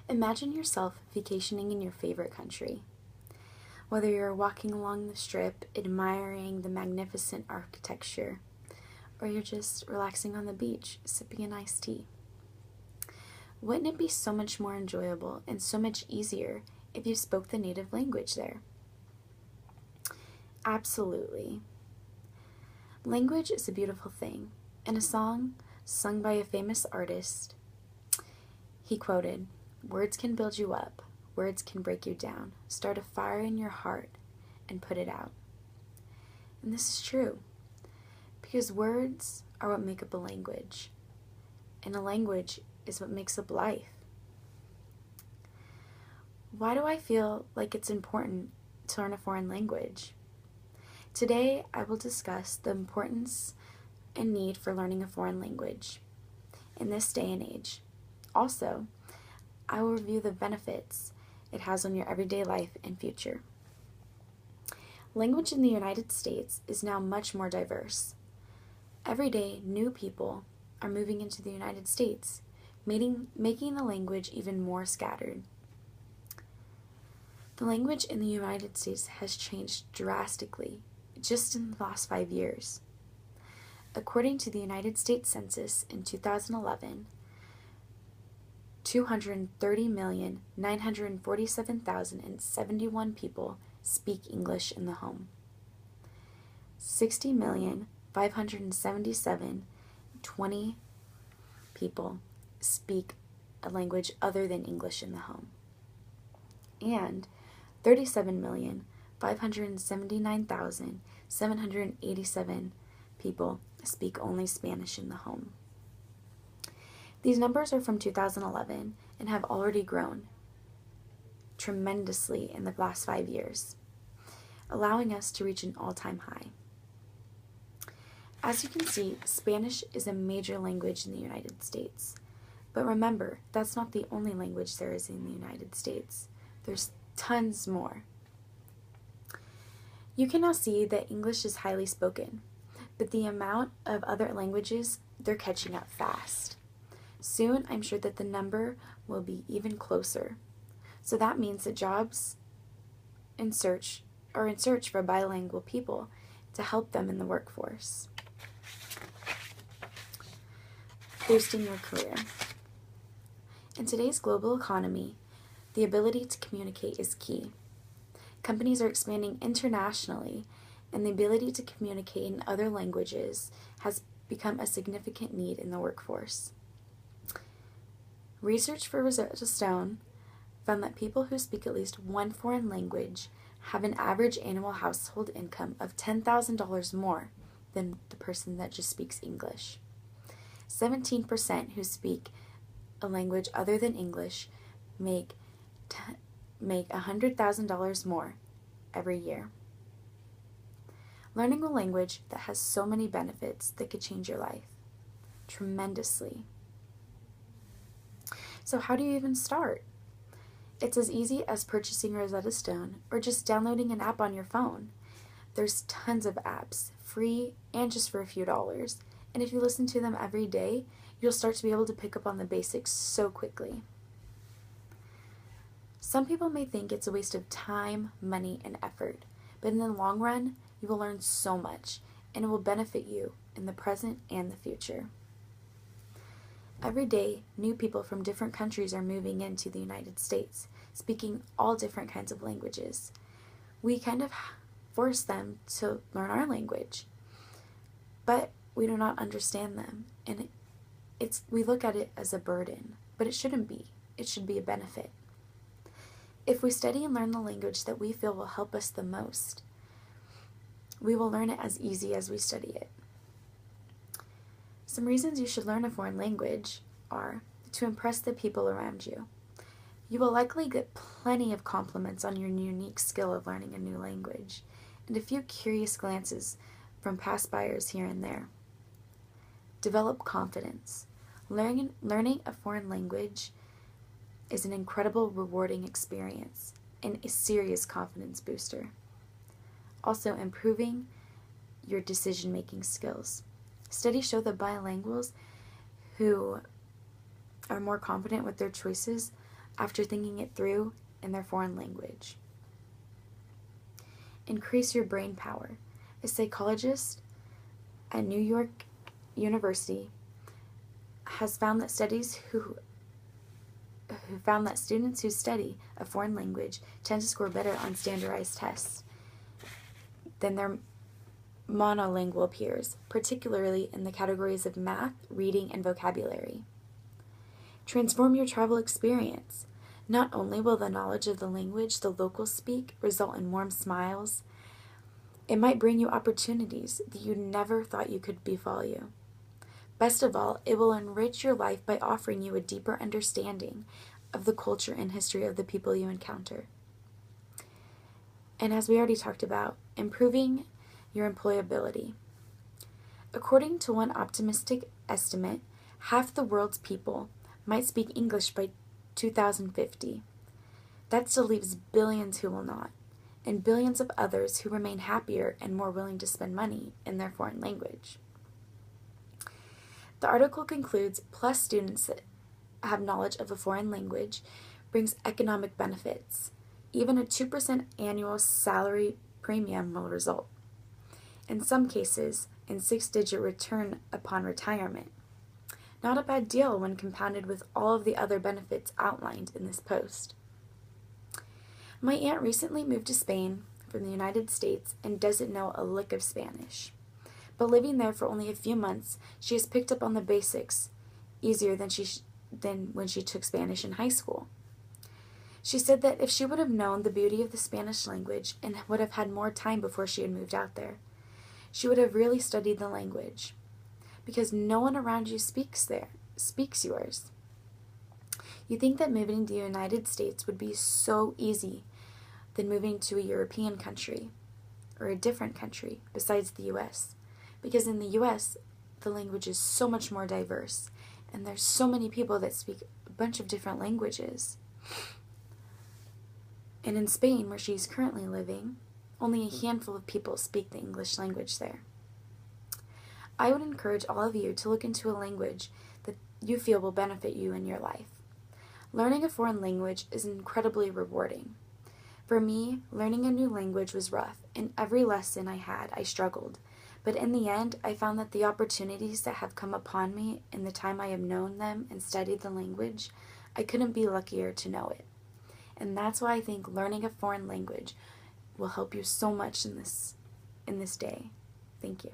Imagine yourself vacationing in your favorite country. Whether you're walking along the strip, admiring the magnificent architecture, or you're just relaxing on the beach, sipping an iced tea. Wouldn't it be so much more enjoyable and so much easier if you spoke the native language there? Absolutely. Language is a beautiful thing. In a song sung by a famous artist, he quoted, "Words can build you up, words can break you down. Start a fire in your heart and put it out." And this is true, because words are what make up a language, and a language is what makes up life. Why do I feel like it's important to learn a foreign language? Today, I will discuss the importance and need for learning a foreign language in this day and age. Also, I will review the benefits it has on your everyday life and future. Language in the United States is now much more diverse. Every day, new people are moving into the United States, making the language even more scattered. The language in the United States has changed drastically just in the last 5 years. According to the United States Census in 2011, 230,947,071 people speak English in the home. 60,577,020 people speak a language other than English in the home. And 37,579,787 people speak only Spanish in the home. These numbers are from 2011 and have already grown tremendously in the last 5 years, allowing us to reach an all-time high. As you can see, Spanish is a major language in the United States. But remember, that's not the only language there is in the United States. There's tons more. You can now see that English is highly spoken, but the amount of other languages, they're catching up fast. Soon, I'm sure that the number will be even closer. So that means that jobs in search for bilingual people to help them in the workforce. Boosting your career. In today's global economy, the ability to communicate is key. Companies are expanding internationally, and the ability to communicate in other languages has become a significant need in the workforce. Research for Rosetta Stone found that people who speak at least one foreign language have an average annual household income of $10,000 more than the person that just speaks English. 17% who speak a language other than English make $100,000 more every year. Learning a language that has so many benefits that could change your life tremendously. So how do you even start? It's as easy as purchasing Rosetta Stone or just downloading an app on your phone. There's tons of apps, free and just for a few dollars. And if you listen to them every day, you'll start to be able to pick up on the basics so quickly. Some people may think it's a waste of time, money, and effort, but in the long run, you will learn so much, and it will benefit you in the present and the future. Every day, new people from different countries are moving into the United States, speaking all different kinds of languages. We kind of force them to learn our language, but we do not understand them, and we look at it as a burden, but it shouldn't be. It should be a benefit. If we study and learn the language that we feel will help us the most, we will learn it as easy as we study it. Some reasons you should learn a foreign language are to impress the people around you. You will likely get plenty of compliments on your unique skill of learning a new language, and a few curious glances from past-byers here and there. Develop confidence. Learning a foreign language is an incredible, rewarding experience and a serious confidence booster. Also, improving your decision-making skills. Studies show that bilinguals who are more confident with their choices after thinking it through in their foreign language. Increase your brain power. A psychologist at New York University has found that students who study a foreign language tend to score better on standardized tests than their monolingual peers, particularly in the categories of math, reading, and vocabulary. Transform your travel experience. Not only will the knowledge of the language the locals speak result in warm smiles, it might bring you opportunities that you never thought you could befall you. Best of all, it will enrich your life by offering you a deeper understanding of the culture and history of the people you encounter. And as we already talked about, improving your employability. According to one optimistic estimate, half the world's people might speak English by 2050. That still leaves billions who will not, and billions of others who remain happier and more willing to spend money in their foreign language. The article concludes, plus students that have knowledge of a foreign language brings economic benefits. Even a 2% annual salary premium will result. In some cases, in 6-digit return upon retirement. Not a bad deal when compounded with all of the other benefits outlined in this post. My aunt recently moved to Spain from the United States and doesn't know a lick of Spanish. But living there for only a few months, she has picked up on the basics easier than when she took Spanish in high school. She said that if she would have known the beauty of the Spanish language and would have had more time before she had moved out there, she would have really studied the language, because no one around you speaks yours. You think that moving to the United States would be so easy than moving to a European country or a different country besides the U.S., because in the U.S., the language is so much more diverse, and there's so many people that speak a bunch of different languages. And in Spain, where she's currently living, only a handful of people speak the English language there. I would encourage all of you to look into a language that you feel will benefit you in your life. Learning a foreign language is incredibly rewarding. For me, learning a new language was rough, and every lesson I had, I struggled. But in the end, I found that the opportunities that have come upon me in the time I have known them and studied the language, I couldn't be luckier to know it. And that's why I think learning a foreign language will help you so much in this day. Thank you.